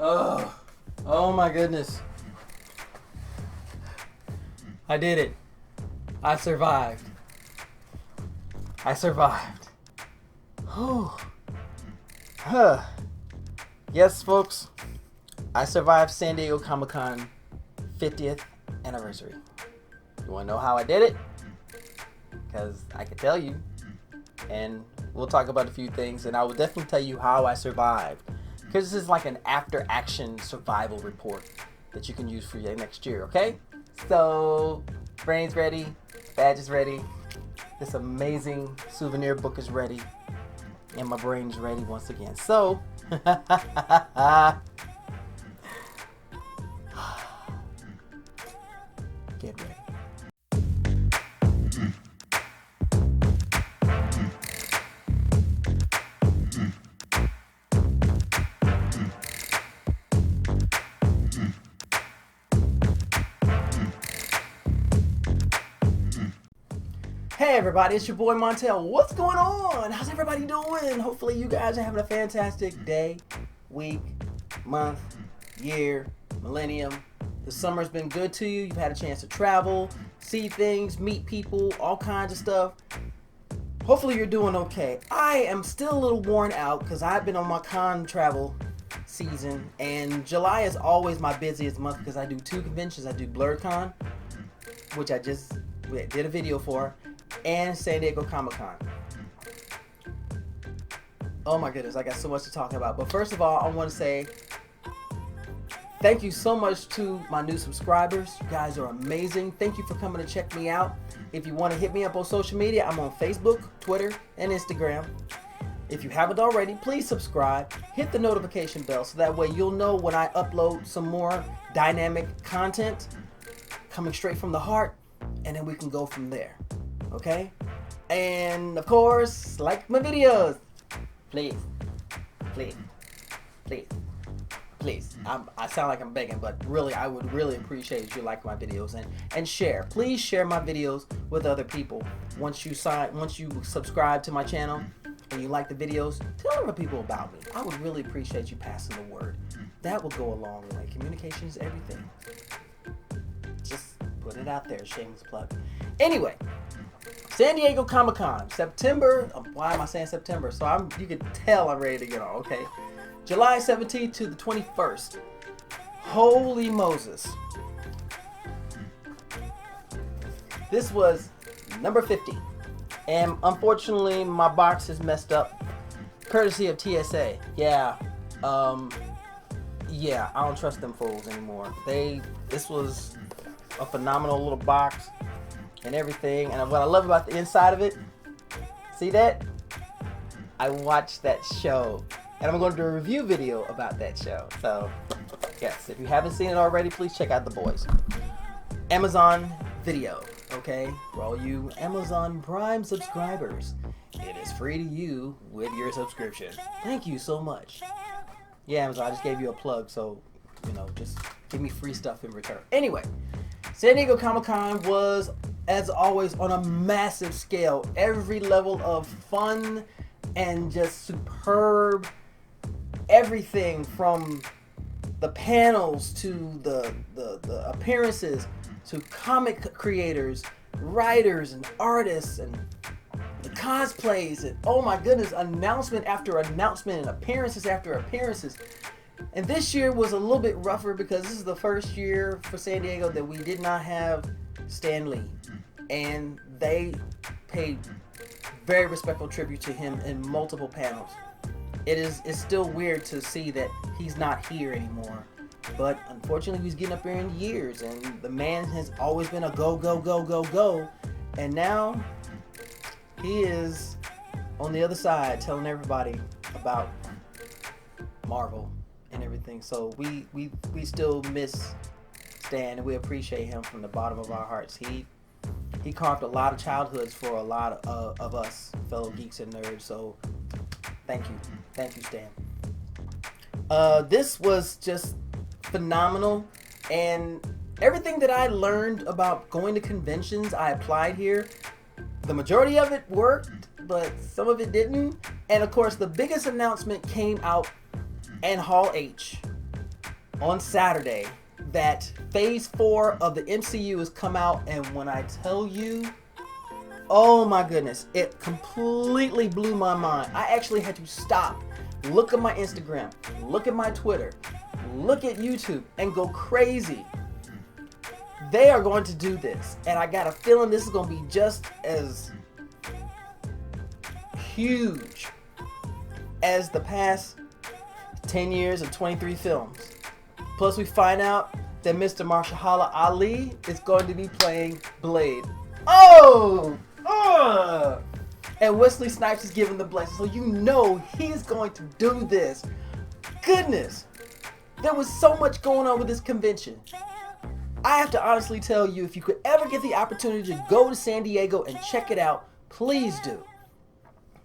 Oh my goodness. I did it. I survived. I survived. Huh. Yes, folks. I survived San Diego Comic-Con 50th anniversary. You want to know how I did it? Because I can tell you. And we'll talk about a few things. And I will definitely tell you how I survived. Because this is like an after-action survival report that you can use for your next year, okay? So, brain's ready. Badge is ready. This amazing souvenir book is ready. And my brain's ready once again. So, get ready. Hey everybody, it's your boy Montel. What's going on? How's everybody doing? Hopefully you guys are having a fantastic day, week, month, year, millennium. The summer's been good to you. You've had a chance to travel, see things, meet people, all kinds of stuff. Hopefully you're doing okay. I am still a little worn out because I've been on my con travel season, and July is always my busiest month because I do two conventions. I do BlurredCon, which I just did a video for, and San Diego Comic-Con. Oh my goodness, I got so much to talk about. But first of all, I want to say thank you so much to my new subscribers. You guys are amazing. Thank you for coming to check me out. If you want to hit me up on social media, I'm on Facebook, Twitter, and Instagram. If you haven't already, please subscribe. Hit the notification bell so that way you'll know when I upload some more dynamic content coming straight from the heart, and then we can go from there. Okay? And of course, like my videos. Please. Please. Please. Please. I sound like I'm begging, but really, I would really appreciate if you like my videos and share. Please share my videos with other people. Once you subscribe to my channel and you like the videos, tell other people about me. I would really appreciate you passing the word. That will go a long way. Communication is everything. Just put it out there, shameless plug. Anyway, San Diego Comic-Con, September. Why am I saying September? So you can tell I'm ready to get on, okay? July 17th to the 21st. Holy Moses. This was number 50. And unfortunately, my box is messed up. Courtesy of TSA. Yeah, I don't trust them fools anymore. This was a phenomenal little box and everything. And what I love about the inside of it, see that? I watched that show. And I'm going to do a review video about that show. So, yes, if you haven't seen it already, please check out The Boys. Amazon Video, okay? For all you Amazon Prime subscribers, it is free to you with your subscription. Thank you so much. Yeah, Amazon, I just gave you a plug, so, just give me free stuff in return. Anyway, San Diego Comic-Con was, as always, on a massive scale. Every level of fun and just superb. Everything from the panels to the appearances to comic creators, writers and artists and the cosplays and oh my goodness, announcement after announcement and appearances after appearances. And this year was a little bit rougher because this is the first year for San Diego that we did not have Stan Lee, and they paid very respectful tribute to him in multiple panels. It's still weird to see that he's not here anymore, but unfortunately he's getting up there in years, and the man has always been a go, and now he is on the other side telling everybody about Marvel and everything. So we still miss Stan, and we appreciate him from the bottom of our hearts. He carved a lot of childhoods for a lot of us fellow geeks and nerds, so thank you, Stan. This was just phenomenal, and everything that I learned about going to conventions, I applied here. The majority of it worked, but some of it didn't. And of course, the biggest announcement came out in Hall H. on Saturday that Phase 4 of the MCU has come out, and when I tell you, oh my goodness, it completely blew my mind. I actually had to stop, look at my Instagram, look at my Twitter, look at YouTube, and go crazy. They are going to do this, and I got a feeling this is going to be just as huge as the past 10 years of 23 films. Plus, we find out that Mr. Mahershala Ali is going to be playing Blade. Oh! And Wesley Snipes is giving the blessing, so you know he's going to do this. Goodness! There was so much going on with this convention. I have to honestly tell you, if you could ever get the opportunity to go to San Diego and check it out, please do.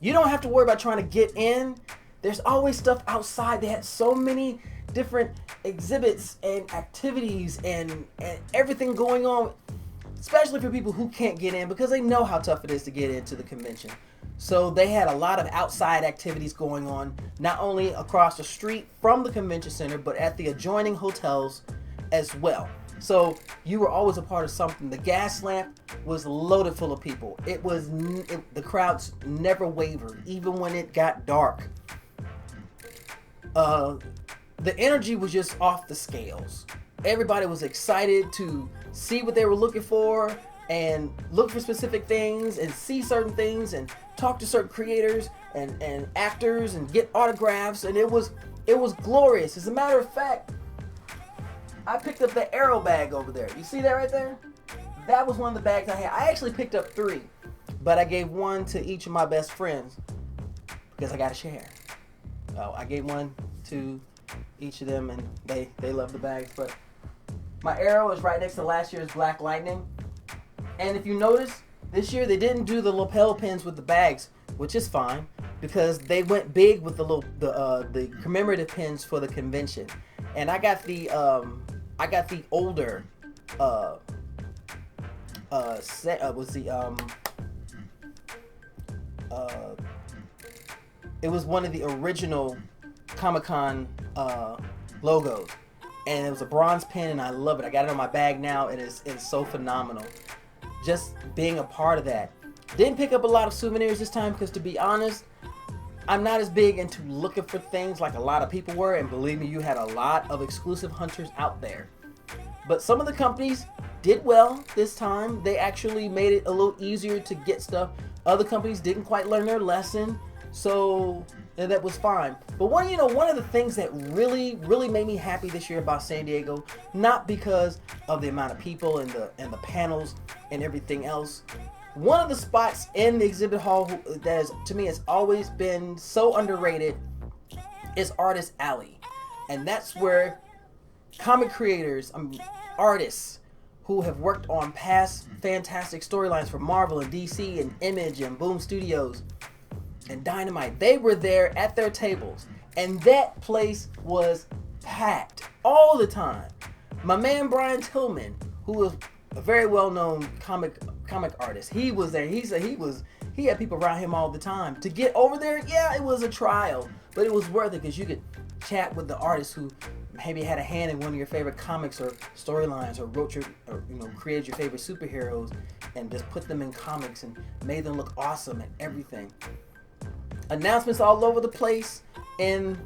You don't have to worry about trying to get in. There's always stuff outside. They had so many different exhibits and activities and everything going on, especially for people who can't get in, because they know how tough it is to get into the convention. So they had a lot of outside activities going on, not only across the street from the convention center, but at the adjoining hotels as well. So you were always a part of something. The gas lamp was loaded full of people. The crowds never wavered, even when it got dark. The energy was just off the scales. Everybody was excited to see what they were looking for and look for specific things and see certain things and talk to certain creators and actors and get autographs, and it was glorious. As a matter of fact, I picked up the Arrow bag over there. You see that right there? That was one of the bags I had. I actually picked up 3, but I gave one to each of my best friends because I got to share. I gave one to each of them, and they love the bags. But my Arrow is right next to last year's Black Lightning. And if you notice, this year they didn't do the lapel pins with the bags, which is fine because they went big with the commemorative pins for the convention. And I got the older set. It was one of the original Comic-Con logos, and it was a bronze pin, and I love it. I got it on my bag now. It's so phenomenal. Just being a part of that. Didn't pick up a lot of souvenirs this time because, to be honest, I'm not as big into looking for things like a lot of people were, and believe me, you had a lot of exclusive hunters out there. But some of the companies did well this time. They actually made it a little easier to get stuff. Other companies didn't quite learn their lesson, so that was fine. But one of the things that really made me happy this year about San Diego, not because of the amount of people and the panels and everything else. One of the spots in the exhibit hall that is, to me, has always been so underrated is Artist Alley. And that's where comic creators, artists who have worked on past fantastic storylines for Marvel and DC and Image and Boom Studios and Dynamite, they were there at their tables. And that place was packed all the time. My man Brian Tillman, who was a very well-known comic artist, he was there. He had people around him all the time. To get over there, yeah, it was a trial, but it was worth it because you could chat with the artists who maybe had a hand in one of your favorite comics or storylines, or created your favorite superheroes and just put them in comics and made them look awesome and everything. Announcements all over the place in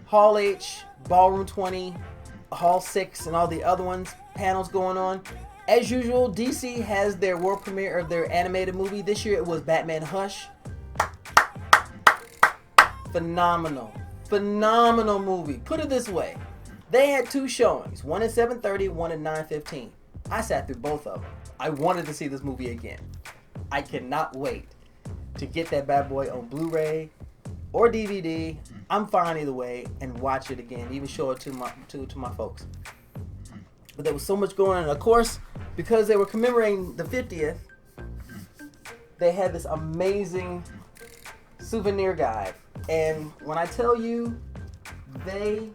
Hall H, Ballroom 20, Hall 6, and all the other ones. Panels going on. As usual, DC has their world premiere of their animated movie. This year it was Batman Hush. Phenomenal movie. Put it this way, they had 2 showings, one at 7:30, one at 9:15. I sat through both of them. I wanted to see this movie again. I cannot wait to get that bad boy on Blu-ray or DVD. I'm fine either way, and watch it again, even show it to my folks. But there was so much going on. And of course, because they were commemorating the 50th, they had this amazing souvenir guide. And when I tell you, they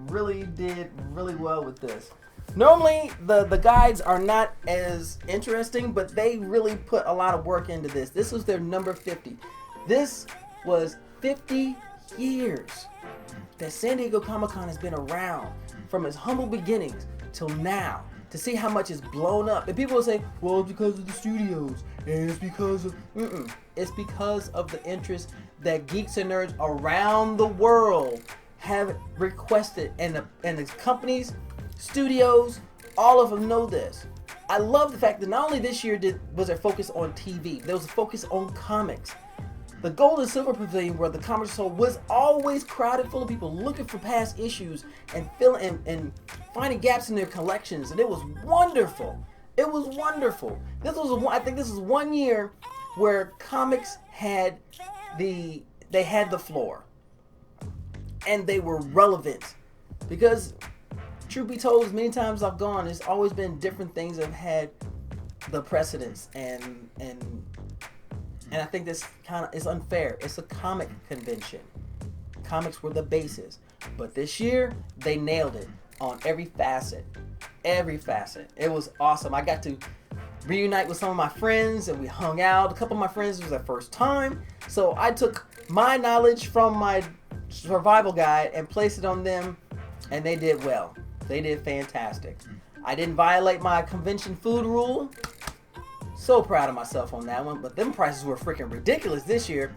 really did really well with this. Normally, the guides are not as interesting, but they really put a lot of work into this. This was their number 50. This was 50 years that San Diego Comic-Con has been around from its humble beginnings till now, to see how much it's blown up. And people will say, well, it's because of the studios, and it's because of... It's because of the interest that geeks and nerds around the world have requested. And the companies, studios, all of them know this. I love the fact that not only this year was there focus on TV, there was a focus on comics. The Gold and Silver Pavilion, where the comics sold, was always crowded full of people looking for past issues and finding gaps in their collections, and it was wonderful. It was wonderful. I think this was one year where comics had the floor, and they were relevant, because truth be told, as many times I've gone, it's always been different things that have had the precedence, and I think this kind of is unfair. It's a comic convention. Comics were the basis. But this year, they nailed it on every facet. Every facet. It was awesome. I got to reunite with some of my friends, and we hung out. A couple of my friends, it was their first time. So I took my knowledge from my survival guide and placed it on them, and they did well. They did fantastic. I didn't violate my convention food rule. So proud of myself on that one, but them prices were freaking ridiculous this year.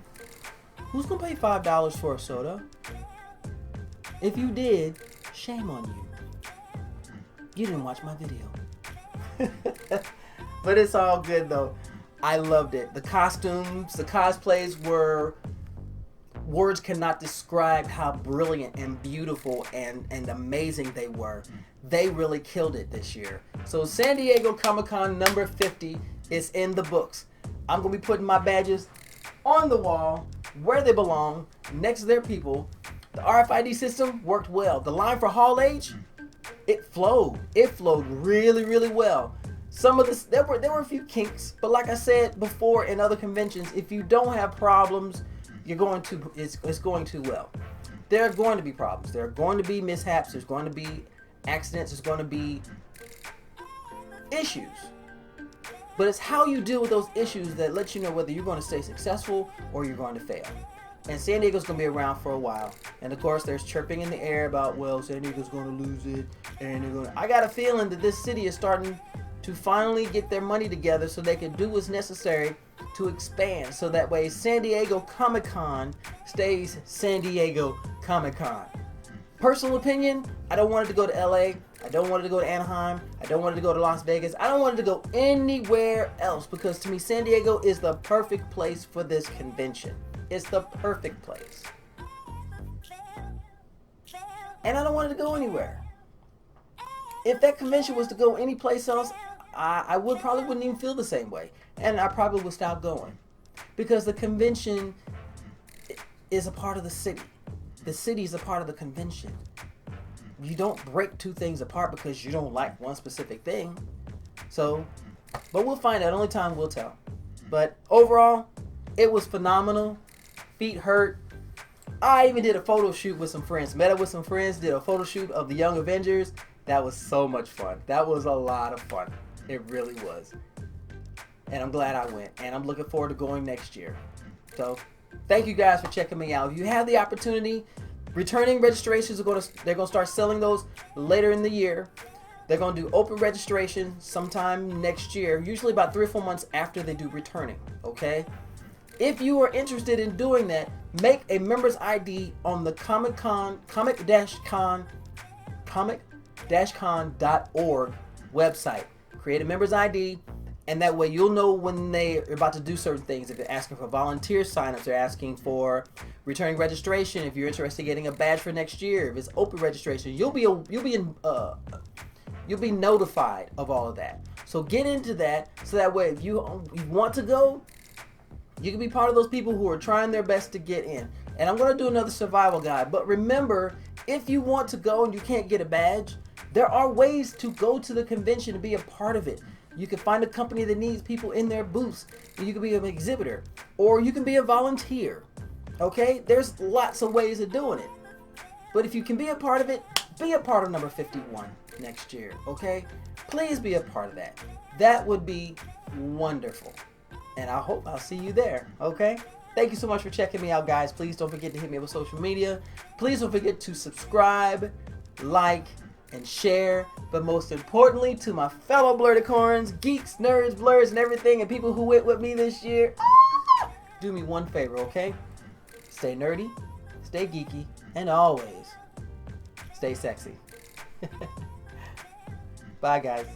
Who's gonna pay $5 for a soda? If you did, shame on you. You didn't watch my video. But it's all good though. I loved it. The costumes, the cosplays were... Words cannot describe how brilliant and beautiful and amazing they were. They really killed it this year. So San Diego Comic-Con number 50 is in the books. I'm going to be putting my badges on the wall where they belong, next to their people. The RFID system worked well. The line for Hall H, it flowed. It flowed really, really well. Some of this, there were a few kinks, but like I said before in other conventions, if you don't have problems, it's going too well. There are going to be problems. There are going to be mishaps. There's going to be accidents. There's going to be issues. But it's how you deal with those issues that lets you know whether you're going to stay successful or you're going to fail. And San Diego's going to be around for a while. And of course, there's chirping in the air about, well, San Diego's going to lose it. And I got a feeling that this city is starting to finally get their money together so they can do what's necessary to expand. So that way, San Diego Comic-Con stays San Diego Comic-Con. Personal opinion, I don't want it to go to LA. I don't want it to go to Anaheim. I don't want it to go to Las Vegas. I don't want it to go anywhere else, because to me, San Diego is the perfect place for this convention. It's the perfect place. And I don't want it to go anywhere. If that convention was to go anyplace else, I probably wouldn't even feel the same way. And I probably would stop going. Because the convention is a part of the city. The city is a part of the convention. You don't break two things apart because you don't like one specific thing. So, but we'll find out. Only time will tell. But overall, it was phenomenal. Feet hurt. I even did a photo shoot with some friends. Met up with some friends, did a photo shoot of the Young Avengers. That was so much fun. That was a lot of fun. It really was. And I'm glad I went. And I'm looking forward to going next year. So, thank you guys for checking me out. If you have the opportunity, returning registrations they're going to start selling those later in the year. They're going to do open registration sometime next year, usually about 3 or 4 months after they do returning, okay? If you are interested in doing that, make a member's ID on the comic-con.org website. Create a member's ID, and that way you'll know when they're about to do certain things. If they're asking for volunteer signups, they're asking for returning registration. If you're interested in getting a badge for next year, if it's open registration, you'll be notified of all of that. So get into that, so that way if you want to go, you can be part of those people who are trying their best to get in. And I'm going to do another survival guide. But remember, if you want to go and you can't get a badge, there are ways to go to the convention and be a part of it. You can find a company that needs people in their booths. You can be an exhibitor, or you can be a volunteer. Okay? There's lots of ways of doing it. But if you can be a part of it, be a part of number 51 next year. Okay? Please be a part of that. That would be wonderful. And I hope I'll see you there. Okay? Thank you so much for checking me out, guys. Please don't forget to hit me up with social media. Please don't forget to subscribe, like, and share. But most importantly, to my fellow Blurticorns, geeks, nerds, blurs, and everything, and people who went with me this year, do me one favor, okay? Stay nerdy, stay geeky, and always stay sexy. Bye, guys.